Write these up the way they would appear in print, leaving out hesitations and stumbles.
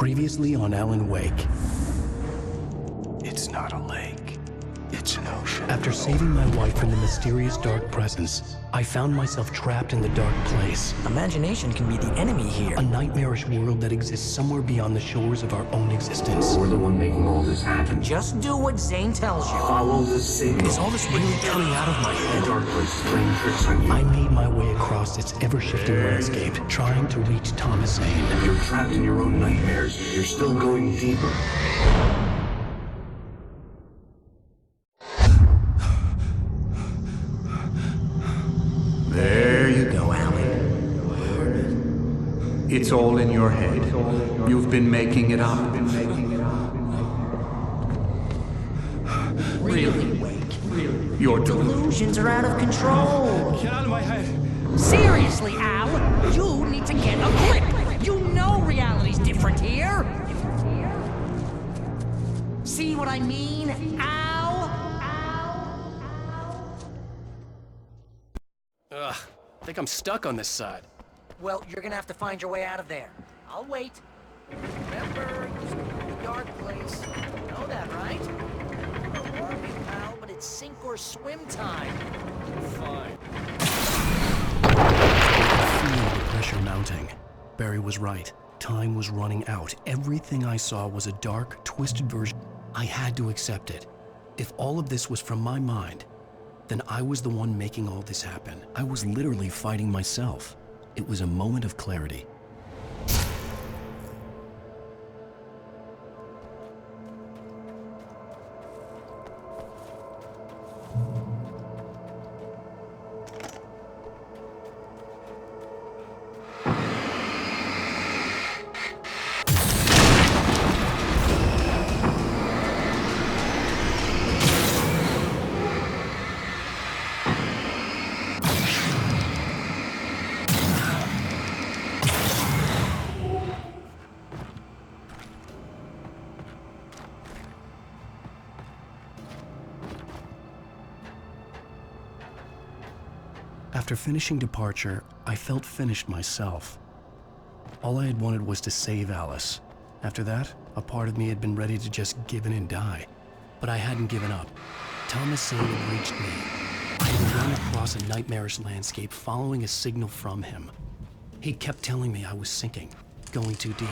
Previously on Alan Wake. It's not a lake. It's an ocean. After saving my wife from the mysterious dark presence, I found myself trapped in the dark place. Imagination can be the enemy here. A nightmarish world that exists somewhere beyond the shores of our own existence. We're the one making all this happen. Just do what Zane tells you. Follow the signal. Is all this really coming out of my The head? dark place is playing tricks on you. I made my way across its ever-shifting landscape, trying to reach Thomas Zane. You're trapped in your own nightmares. You're still going deeper. There you go, Alan. It's all in your head. You've been making it up. Really, Wake. Your Delusions are out of control. Get out of my head. Seriously, Al, you need to get a grip. You know reality's different here. See what I mean, Al? Ugh, I think I'm stuck on this side. Well, you're gonna have to find your way out of there. I'll wait. Remember, it's the dark place. You know that, right? Don't worry, pal, but it's sink or swim time. Fine. Feeling the pressure mounting. Barry was right. Time was running out. Everything I saw was a dark, twisted version. I had to accept it. If all of this was from my mind, then I was the one making all this happen. I was literally fighting myself. It was a moment of clarity. After finishing Departure, I felt finished myself. All I had wanted was to save Alice. After that, a part of me had been ready to just give in and die. But I hadn't given up. Thomas Zane had reached me. I had run across a nightmarish landscape following a signal from him. He kept telling me I was sinking, going too deep.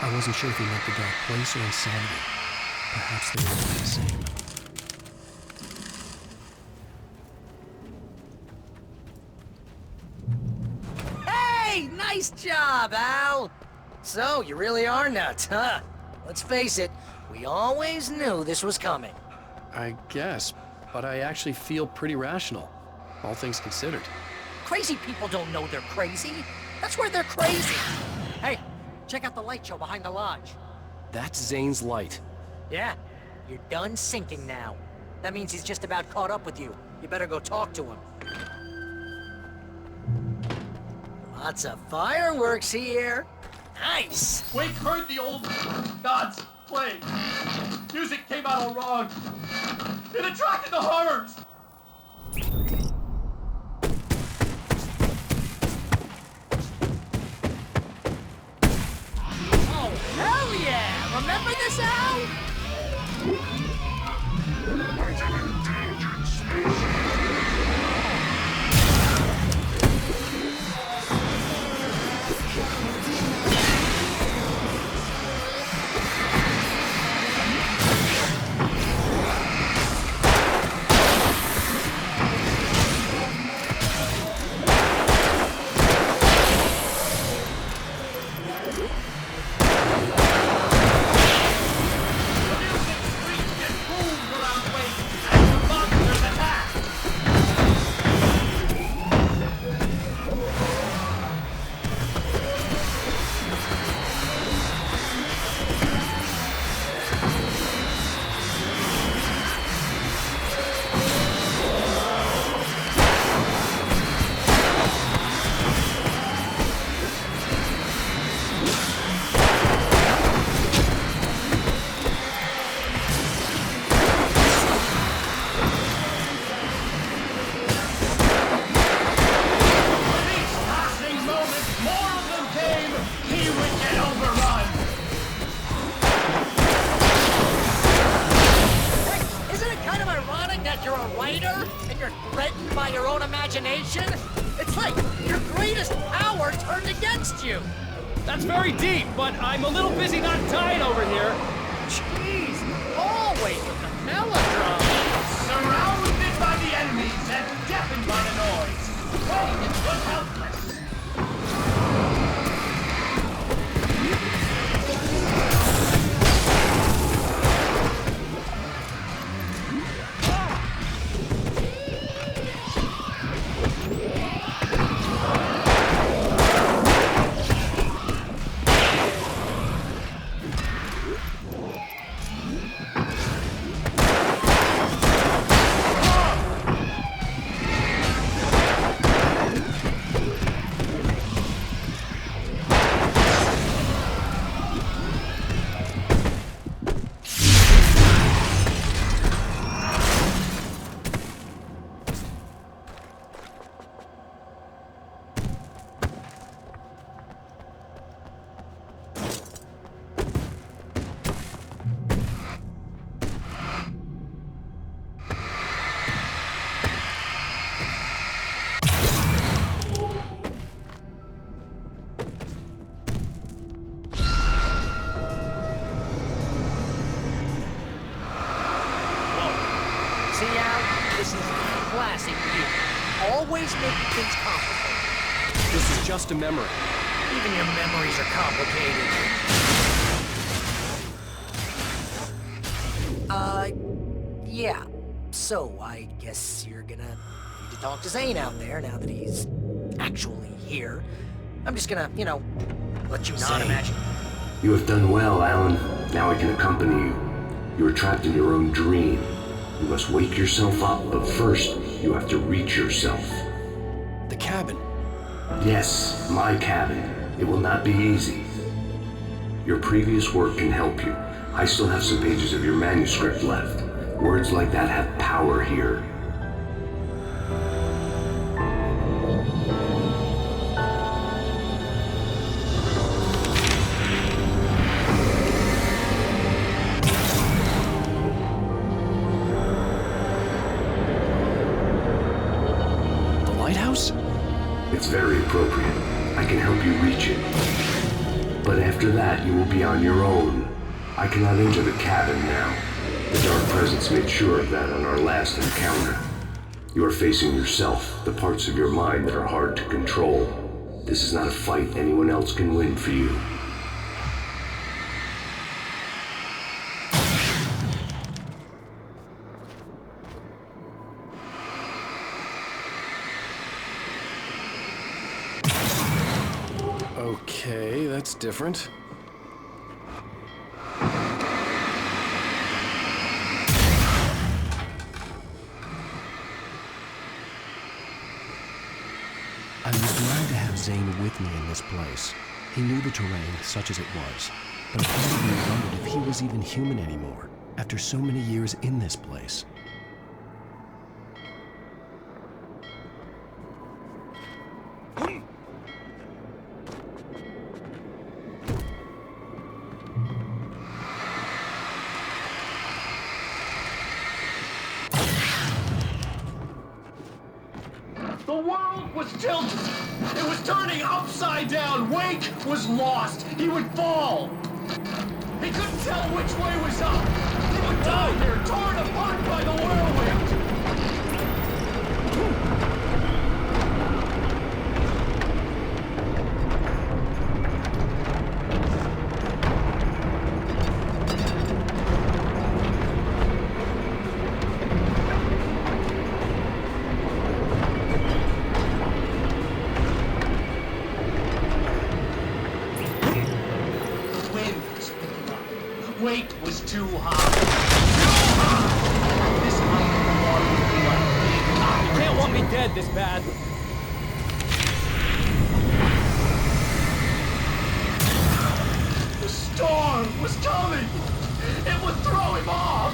I wasn't sure if he meant the dark place or insanity. Perhaps they were one and the same. Hey, nice job, Al! So, you really are nuts, huh? Let's face it, we always knew this was coming. I guess, but I actually feel pretty rational, all things considered. Crazy people don't know they're crazy. That's where they're crazy. Hey, check out the light show behind the lodge. That's Zane's light. Yeah, you're done sinking now. That means he's just about caught up with you. You better go talk to him. Lots of fireworks here. Nice. Wake heard the old gods play. Music came out all wrong. It attracted the horrors. Oh, hell yeah! Remember this, Al? longer threatened by your own imagination? It's like your greatest power turned against you! That's very deep, but I'm a little busy not dying over here. Jeez, always with the melodrama! Surrounded by the enemies and deafened by the noise, Wayne was helpless. See, Al, this is classic you. Always making things complicated. This is just a memory. Even your memories are complicated. Yeah. So, I guess you're gonna need to talk to Zane out there now that he's actually here. I'm just gonna, let you not imagine. You have done well, Alan. Now I can accompany you. You are trapped in your own dream. You must wake yourself up, but first, you have to reach yourself. The cabin. Yes, my cabin. It will not be easy. Your previous work can help you. I still have some pages of your manuscript left. Words like that have power here. Lighthouse? It's very appropriate. I can help you reach it. But after that, you will be on your own. I cannot enter the cabin now. The Dark Presence made sure of that on our last encounter. You are facing yourself, the parts of your mind that are hard to control. This is not a fight anyone else can win for you. Okay, that's different. I was glad to have Zane with me in this place. He knew the terrain, such as it was, but a part of me wondered if he was even human anymore, after so many years in this place. The world was tilted. It was turning upside down. Wake was lost. He would fall. He couldn't tell which way was up. He would die here, torn apart by the whirlwind. Weight was too high. Too high! This height of the water would be like big. You can't want me dead this bad. The storm was coming! It would throw him off!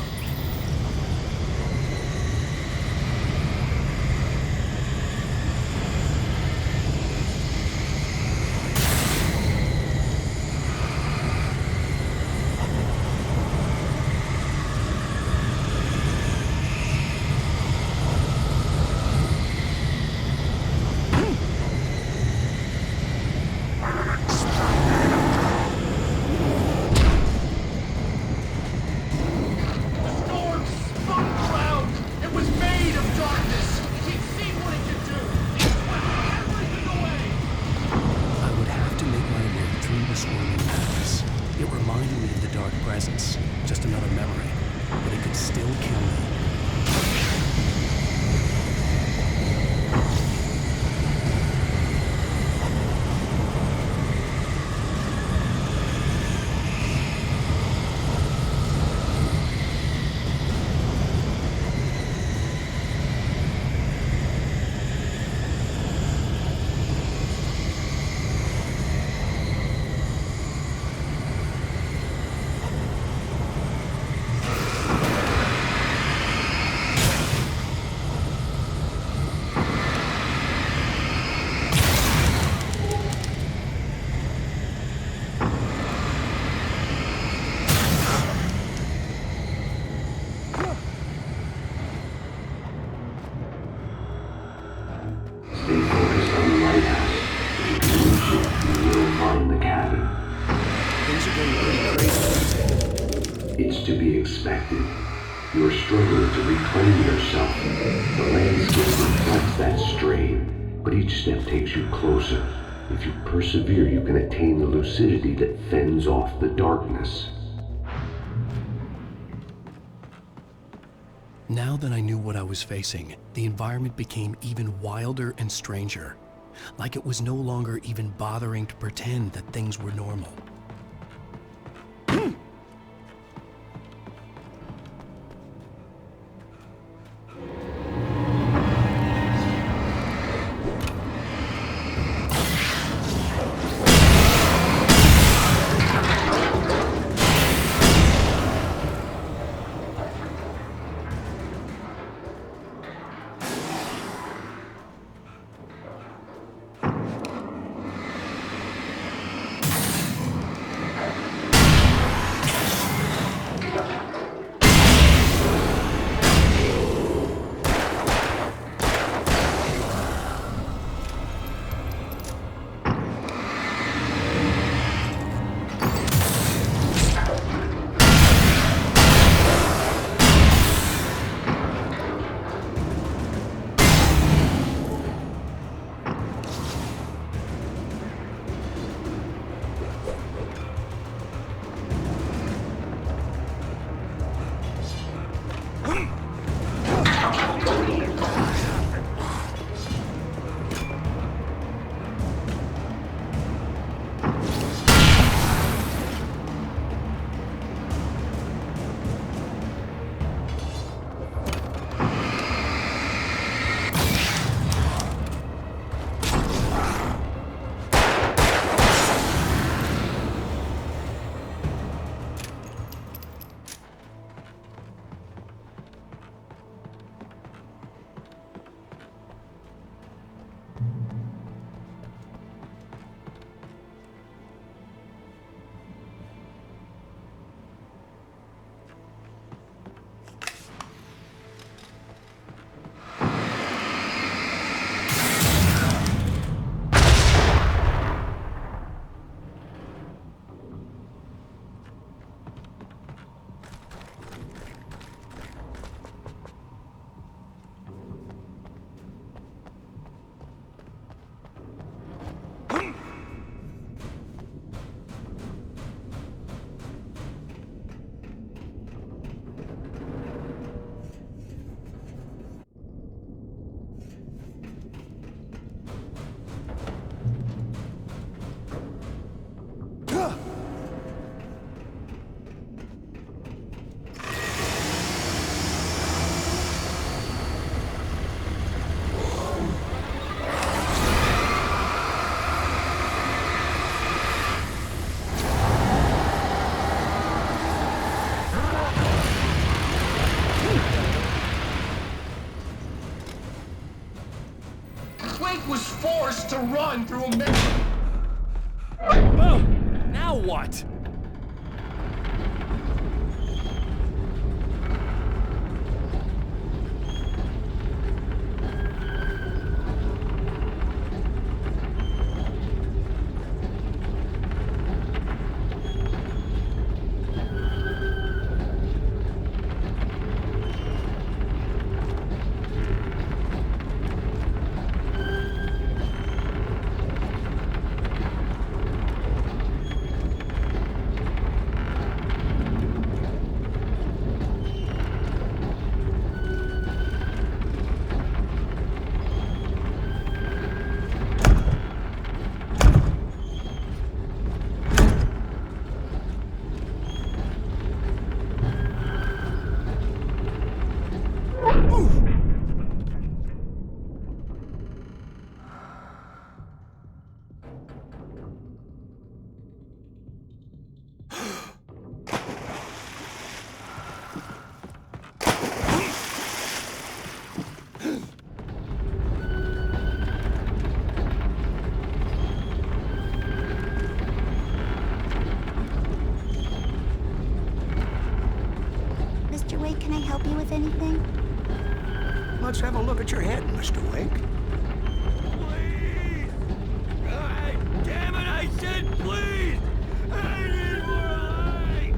reminded me of the dark presence, just another memory, but it could still kill me. Stay focused on the lighthouse. If you can reach it, you will find the cabin. Things are getting pretty crazy. It's to be expected. You are struggling to reclaim yourself. The landscape reflects that strain, but each step takes you closer. If you persevere, you can attain the lucidity that fends off the darkness. Now that I knew what I was facing, the environment became even wilder and stranger. Like it was no longer even bothering to pretend that things were normal. Was forced to run through a mix. Oh, now what? help you with anything? Let's have a look at your head, Mr. Wake. Please! God damn it, I said please! I need more light!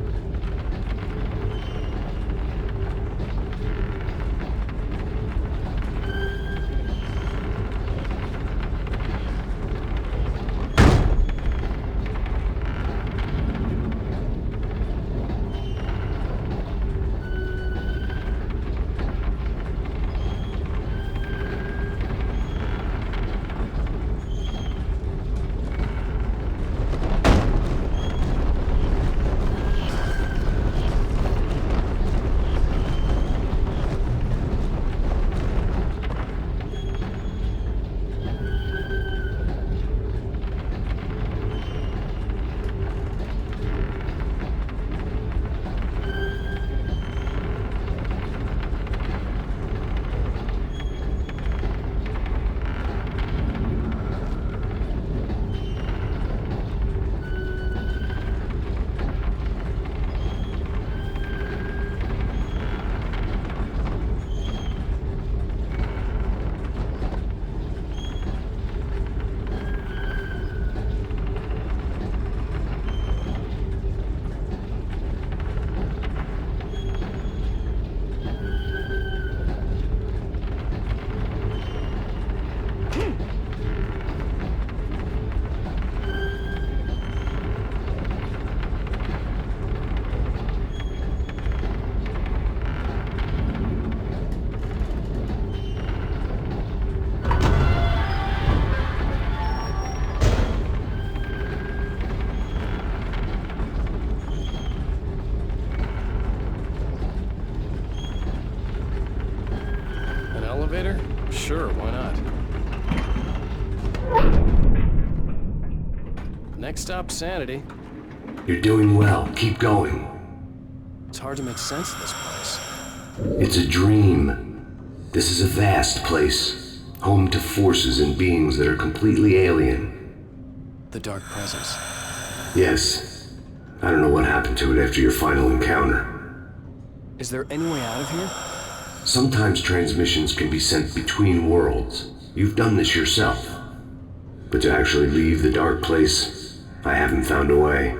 An elevator? Sure, why not? Next stop, Sanity. You're doing well. Keep going. It's hard to make sense of this place. It's a dream. This is a vast place, home to forces and beings that are completely alien. The Dark Presence. Yes. I don't know what happened to it after your final encounter. Is there any way out of here? Sometimes transmissions can be sent between worlds. You've done this yourself. But to actually leave the dark place, I haven't found a way.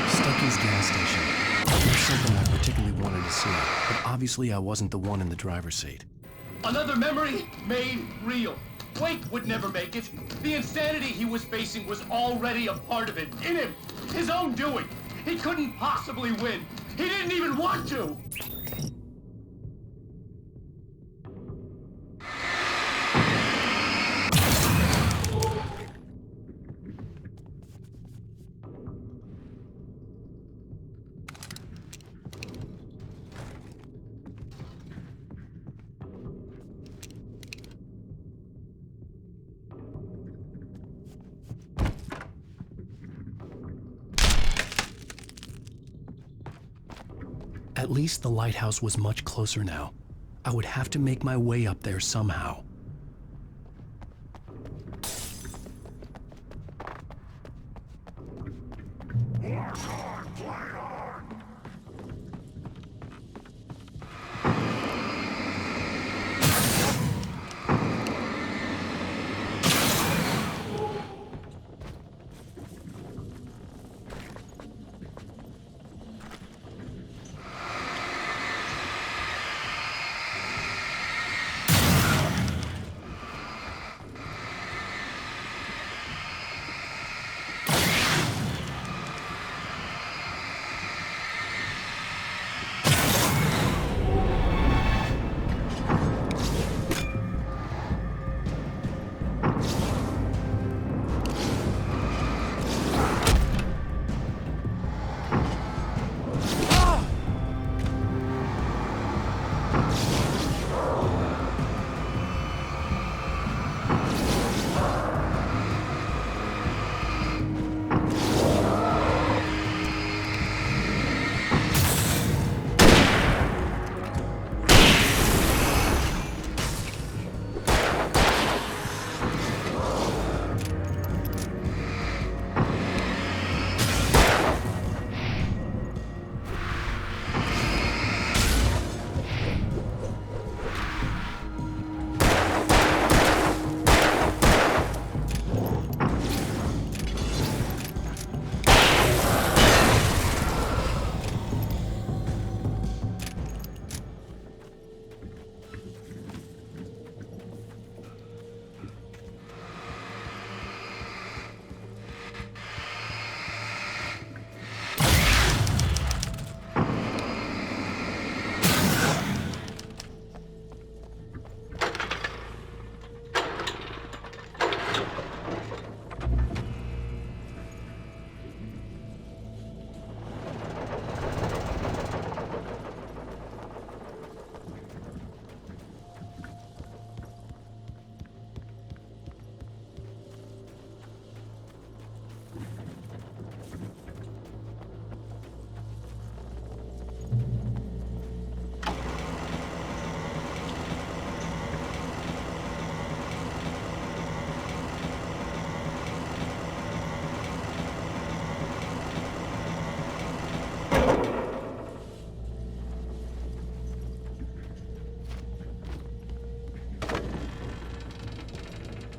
Stucky's gas station. There's something I particularly wanted to see, but obviously I wasn't the one in the driver's seat. Another memory made real. Wake would never make it. The insanity he was facing was already a part of it, in him, his own doing. He couldn't possibly win. He didn't even want to. At least the lighthouse was much closer now. I would have to make my way up there somehow.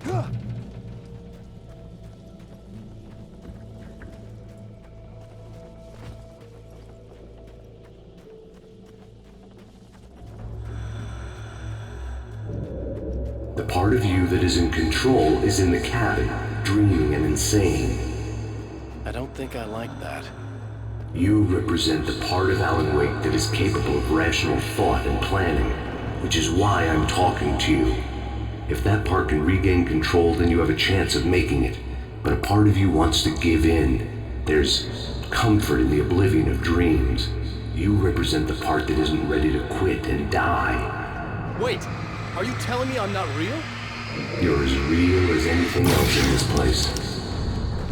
The part of you that is in control is in the cabin, dreaming and insane. I don't think I like that. You represent the part of Alan Wake that is capable of rational thought and planning, which is why I'm talking to you. If that part can regain control, then you have a chance of making it. But a part of you wants to give in. There's comfort in the oblivion of dreams. You represent the part that isn't ready to quit and die. Wait, are you telling me I'm not real? You're as real as anything else in this place.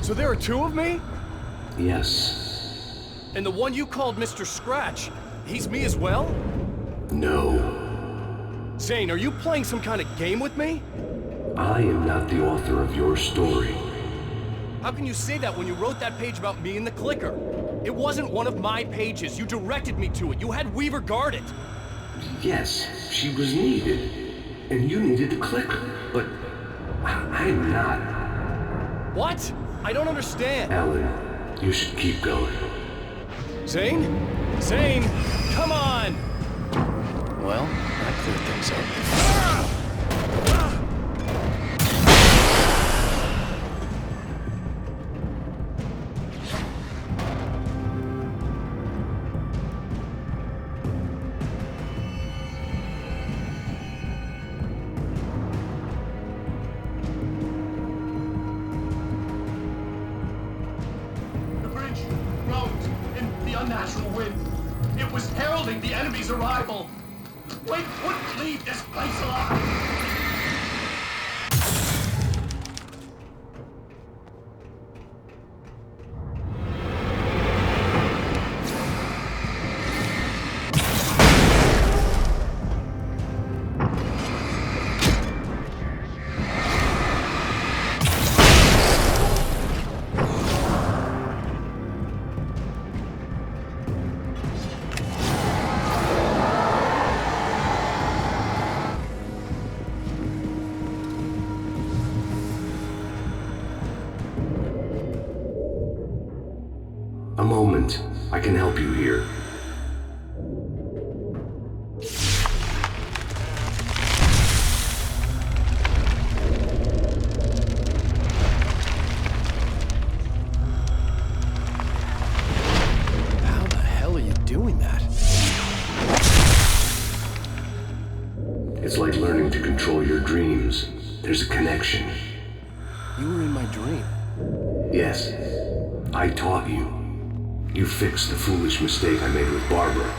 So there are two of me? Yes. And the one you called Mr. Scratch, he's me as well? No. Zane, are you playing some kind of game with me? I am not the author of your story. How can you say that when you wrote that page about me in the clicker? It wasn't one of my pages. You directed me to it. You had Weaver guard it. Yes, she was needed. And you needed the clicker. But I'm not. What? I don't understand. Alan, you should keep going. Zane? Zane, come on! Well, that cleared things up. The bridge groaned in the unnatural wind. It was heralding the enemy's arrival. Wake wouldn't leave this place alive. A moment. I can help you here. How the hell are you doing that? It's like learning to control your dreams. There's a connection. You were in my dream. Yes, I taught you. You fixed the foolish mistake I made with Barbara.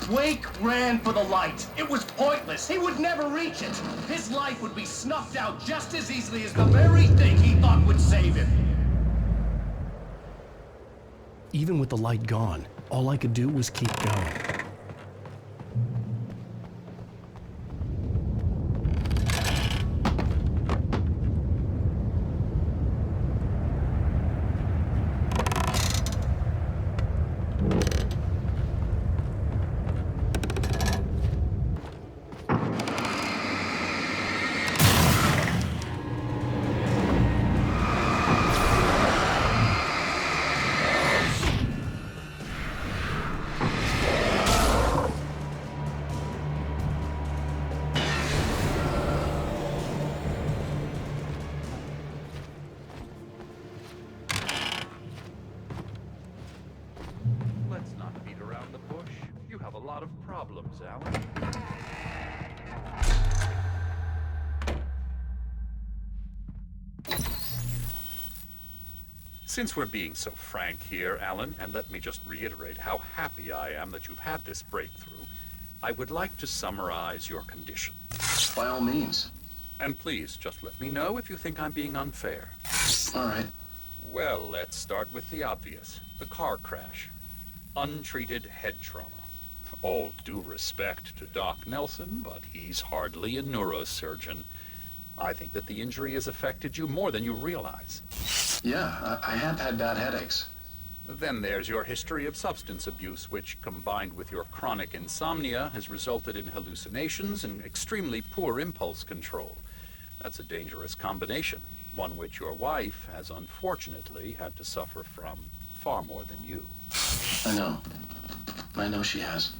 Wake ran for the light. It was pointless. He would never reach it. His life would be snuffed out just as easily as the very thing he thought would save him. Even with the light gone, all I could do was keep going. Let's not beat around the bush. You have a lot of problems, Alan. Since we're being so frank here, Alan, and let me just reiterate how happy I am that you've had this breakthrough, I would like to summarize your condition. By all means. And please, just let me know if you think I'm being unfair. All right. Well, let's start with the obvious. The car crash. Untreated head trauma. All due respect to Doc Nelson, but he's hardly a neurosurgeon. I think that the injury has affected you more than you realize. Yeah, I have had bad headaches. Then there's your history of substance abuse, which, combined with your chronic insomnia, has resulted in hallucinations and extremely poor impulse control. That's a dangerous combination, one which your wife has unfortunately had to suffer from far more than you. I know she has.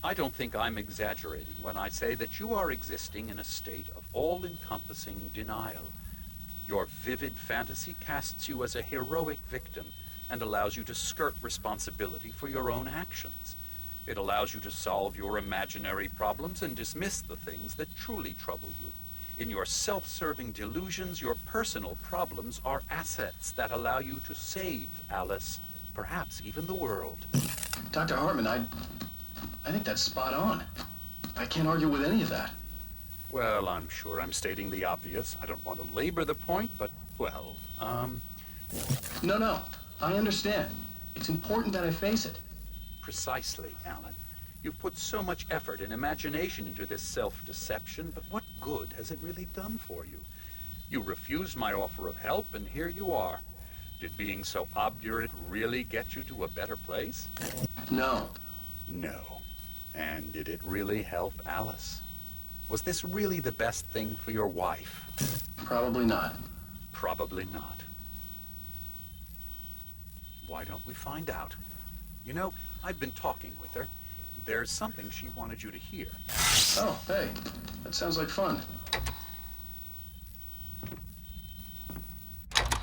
I don't think I'm exaggerating when I say that you are existing in a state of all-encompassing denial. Your vivid fantasy casts you as a heroic victim and allows you to skirt responsibility for your own actions. It allows you to solve your imaginary problems and dismiss the things that truly trouble you. In your self-serving delusions, your personal problems are assets that allow you to save Alice, perhaps even the world. Dr. Hartman, I think that's spot on. I can't argue with any of that. Well, I'm sure I'm stating the obvious. I don't want to labor the point, but, well, No, I understand. It's important that I face it. Precisely, Alan. You've put so much effort and imagination into this self-deception, but what good has it really done for you? You refused my offer of help, and here you are. Did being so obdurate really get you to a better place? No. No. And did it really help Alice? Was this really the best thing for your wife? Probably not. Probably not. Why don't we find out? You know, I've been talking with her. There's something she wanted you to hear. Oh, hey. That sounds like fun.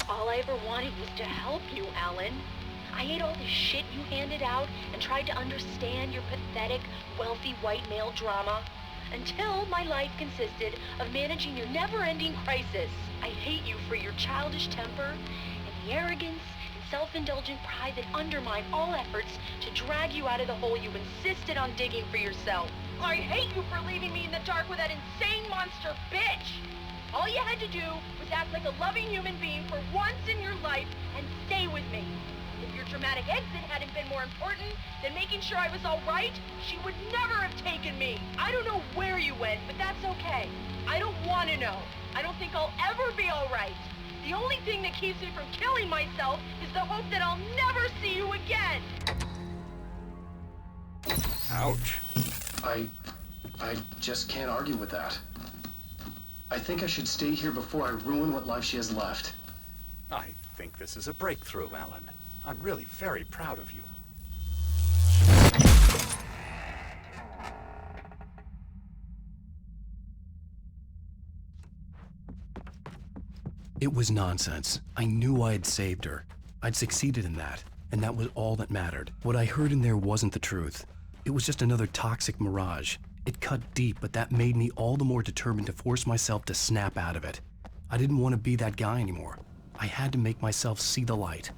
All I ever wanted was to help you, Alan. I ate all the shit you handed out and tried to understand your pathetic, wealthy white male drama until my life consisted of managing your never-ending crisis. I hate you for your childish temper and the arrogance and self-indulgent pride that undermine all efforts to drag you out of the hole you insisted on digging for yourself. I hate you for leaving me in the dark with that insane monster bitch! All you had to do was act like a loving human being for once in your life and stay with me. If your dramatic exit hadn't been more important than making sure I was all right, she would never have taken me. I don't know where you went, but that's okay. I don't want to know. I don't think I'll ever be all right. The only thing that keeps me from killing myself is the hope that I'll never see you again. Ouch. I just can't argue with that. I think I should stay here before I ruin what life she has left. I think this is a breakthrough, Alan. I'm really very proud of you. It was nonsense. I knew I had saved her. I'd succeeded in that, and that was all that mattered. What I heard in there wasn't the truth. It was just another toxic mirage. It cut deep, but that made me all the more determined to force myself to snap out of it. I didn't want to be that guy anymore. I had to make myself see the light.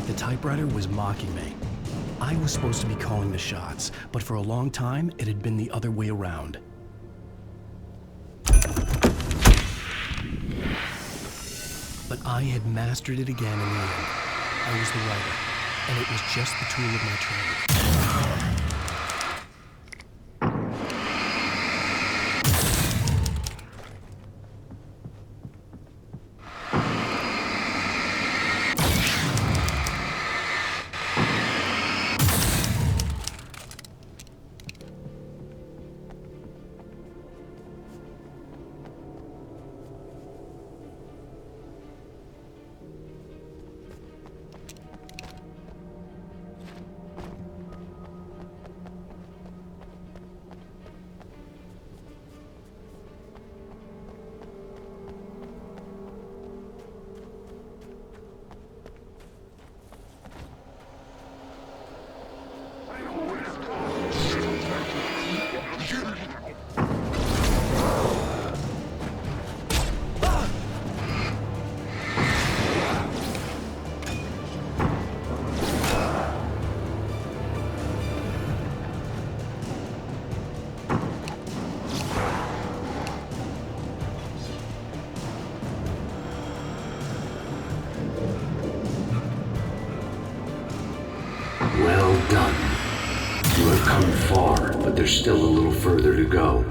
like the typewriter was mocking me. I was supposed to be calling the shots, but for a long time, it had been the other way around. But I had mastered it again in the end. I was the writer, and it was just the tool of my trade. Well done. You have come far, but there's still a little further to go.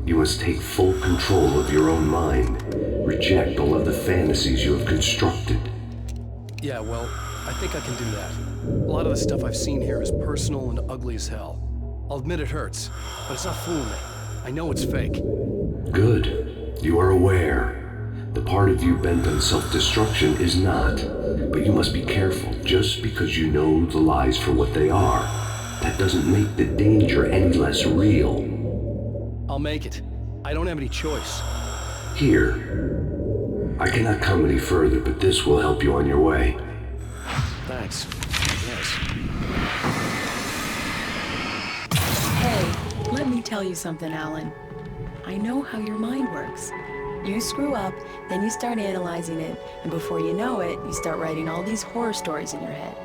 You must take full control of your own mind. Reject all of the fantasies you have constructed. Yeah, well, I think I can do that. A lot of the stuff I've seen here is personal and ugly as hell. I'll admit it hurts, but it's not fooling me. I know it's fake. Good. You are aware. The part of you bent on self-destruction is not. But you must be careful. Just because you know the lies for what they are, that doesn't make the danger any less real. I'll make it. I don't have any choice. Here. I cannot come any further, but this will help you on your way. Thanks. Yes. Hey, let me tell you something, Alan. I know how your mind works. You screw up, then you start analyzing it, and before you know it, you start writing all these horror stories in your head.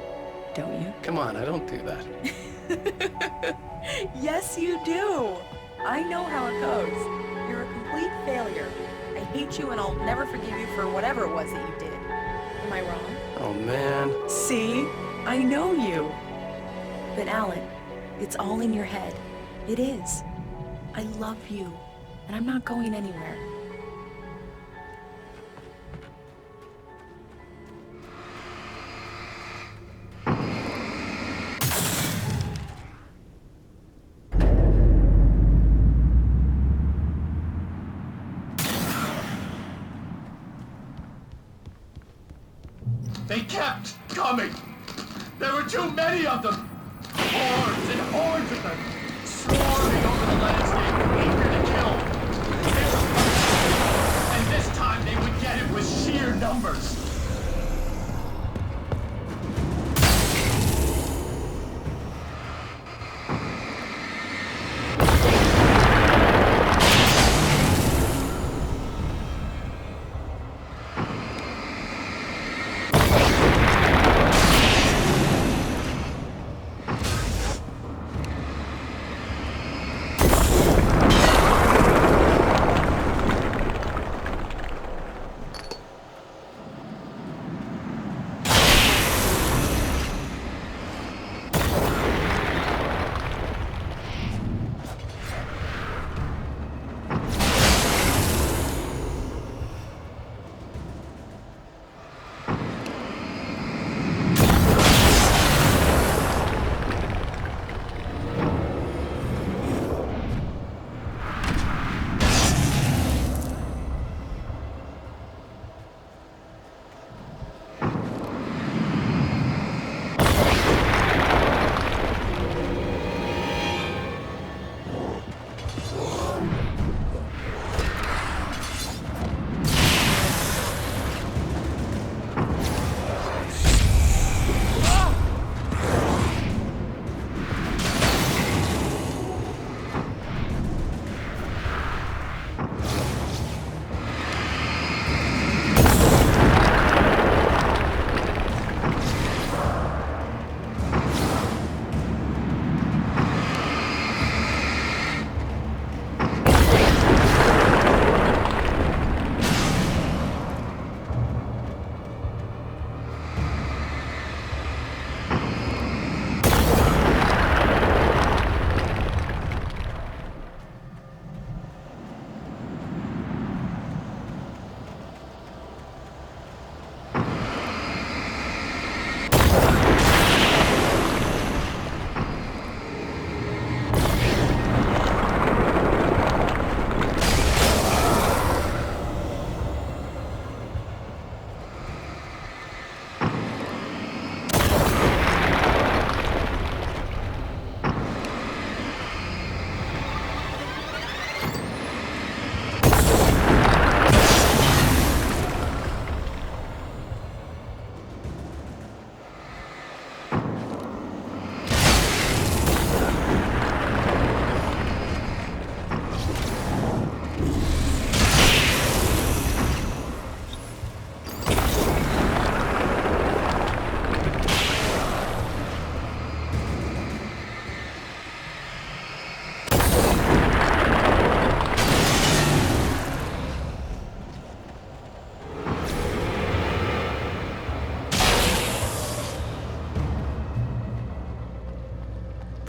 Don't you? Come on, I don't do that. Yes, you do. I know how it goes. You're a complete failure. I hate you and I'll never forgive you for whatever it was that you did. Am I wrong? Oh, man. See? I know you. But Alan, it's all in your head. It is. I love you, and I'm not going anywhere. They kept coming. There were too many of them. Hordes and hordes of them, swarming over the landscape, eager to kill. They were coming. And this time they would get it with sheer numbers.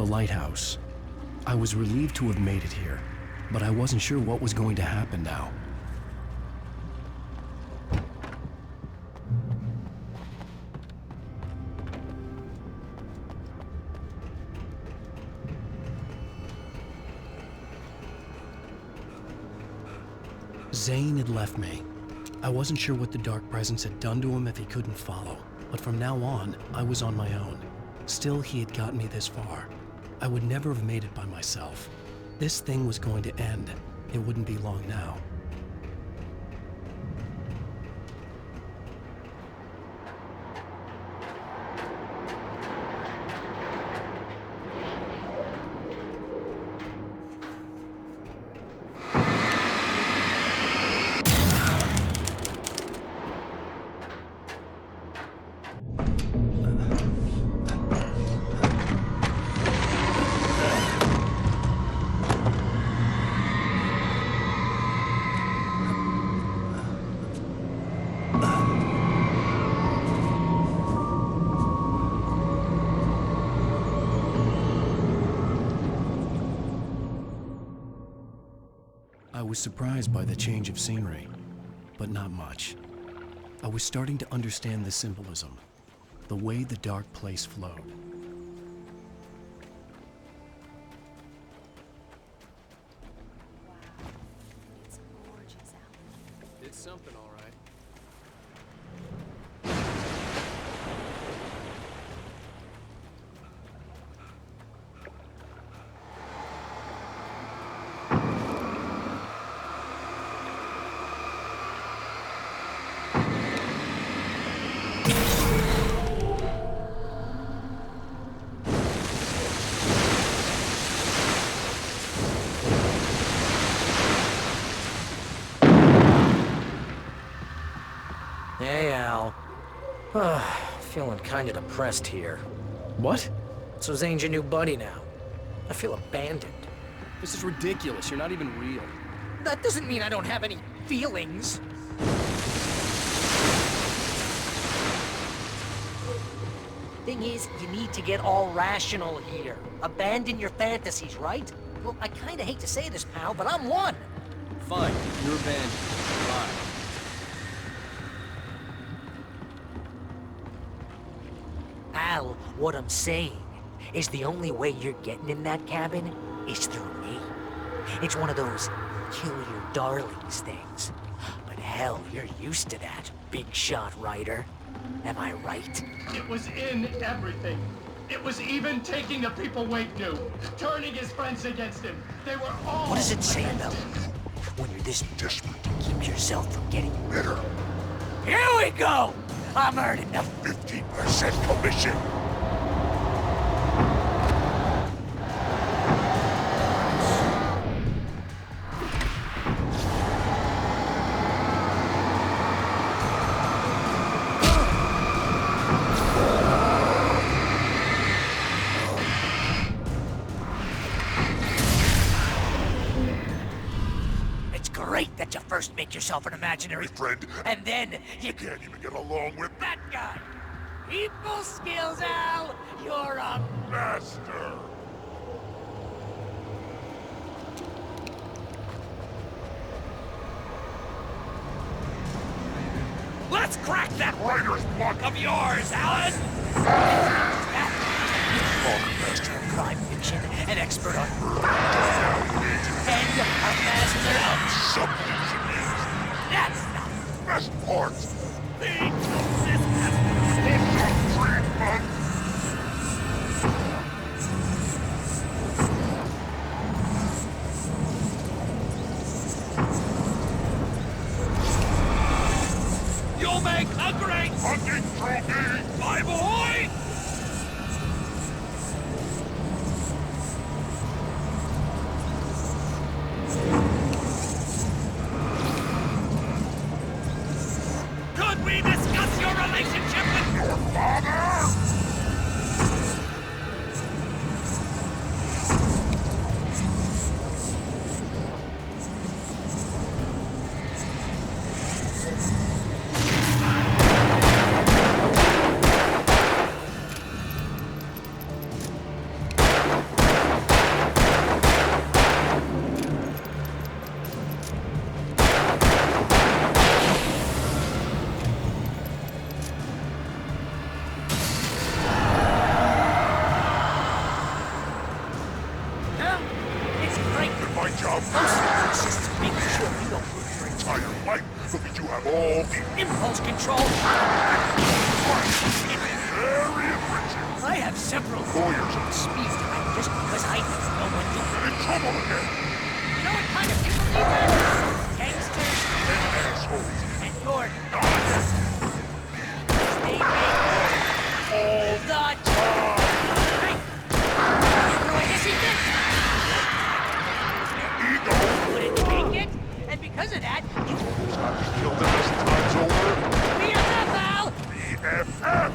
the lighthouse. I was relieved to have made it here, but I wasn't sure what was going to happen now. Zane had left me. I wasn't sure what the dark presence had done to him if he couldn't follow, but from now on, I was on my own. Still, he had gotten me this far. I would never have made it by myself. This thing was going to end. It wouldn't be long now. I was surprised by the change of scenery, but not much. I was starting to understand the symbolism, the way the dark place flowed. Wow, it's gorgeous out. It's something, all right. Hey, Al. Feeling kinda depressed here. What? So Zane's your new buddy now. I feel abandoned. This is ridiculous. You're not even real. That doesn't mean I don't have any feelings. Thing is, you need to get all rational here. Abandon your fantasies, right? Well, I kinda hate to say this, pal, but I'm one. Fine. You're abandoned. Fine. Al, what I'm saying is the only way you're getting in that cabin is through me. It's one of those kill your darlings things. But hell, you're used to that, big shot writer. Am I right? It was in everything. It was even taking the people Wake knew, turning his friends against him. They were all... What does it say about when you're this desperate to keep yourself from getting bitter? Here we go! I'm earning the 15% commission. It's great that you first make yourself an imaginary friend, and then you can't even get along with that guy. People skills, Al. You're a master. Let's crack that writer's block of yours, Alan! Master of crime fiction, an expert on murder, and a master of subterfuge. That's not the best part. The trademark. You'll make a great hunting trophy, my boy! impulse control. I have several lawyers on speed dial just because I know what to do. In trouble again. You know what kind of people need that? Gangsters, Assholes. and your daughters. They make all the time. Hey! You know what hissy fit? Ego. Wouldn't take it, and because of that, you Got me killed in this time's over. BFF, Al! BFF.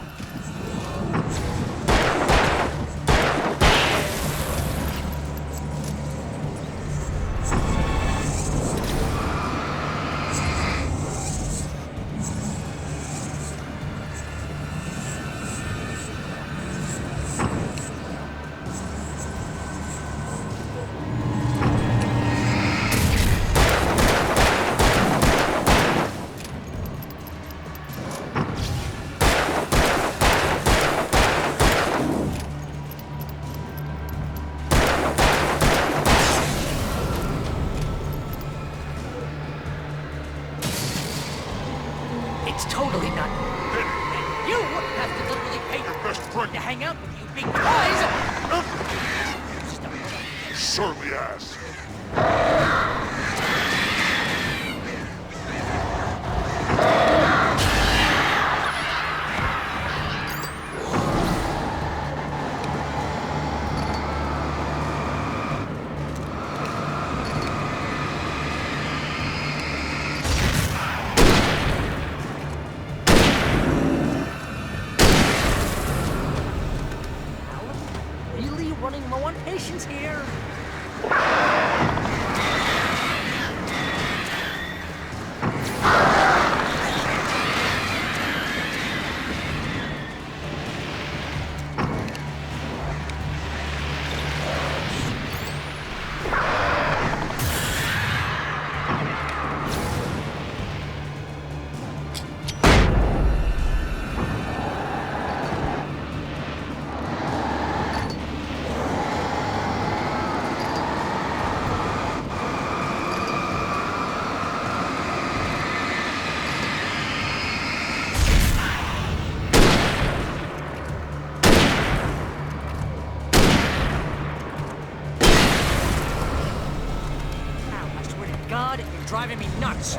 It's totally not. And you have to literally pay Your best friend. to hang out with you because. Surely ass. Really running low on patience here. God, you're driving me nuts.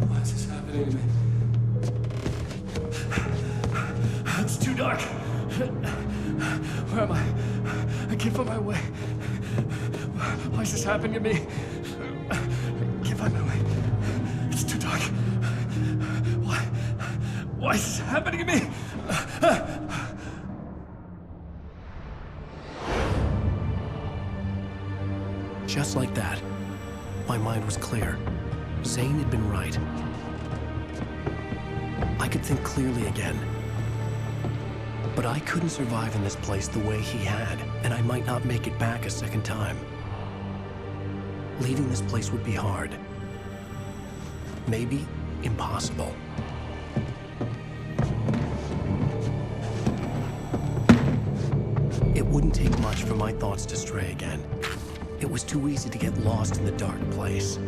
Why is this happening to me? It's too dark. Where am I? I can't find my way. Why is this happening to me? I can't find my way. It's too dark. Why? What's happening to me? Just like that, my mind was clear. Zane had been right. I could think clearly again. But I couldn't survive in this place the way he had, and I might not make it back a second time. Leaving this place would be hard. Maybe impossible. It wouldn't take much for my thoughts to stray again. It was too easy to get lost in the dark place.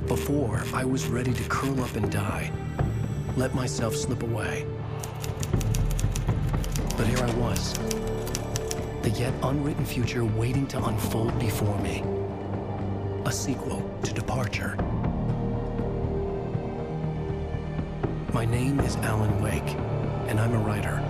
Before, I was ready to curl up and die, let myself slip away. But here I was, the yet unwritten future waiting to unfold before me. A sequel to Departure. My name is Alan Wake, and I'm a writer.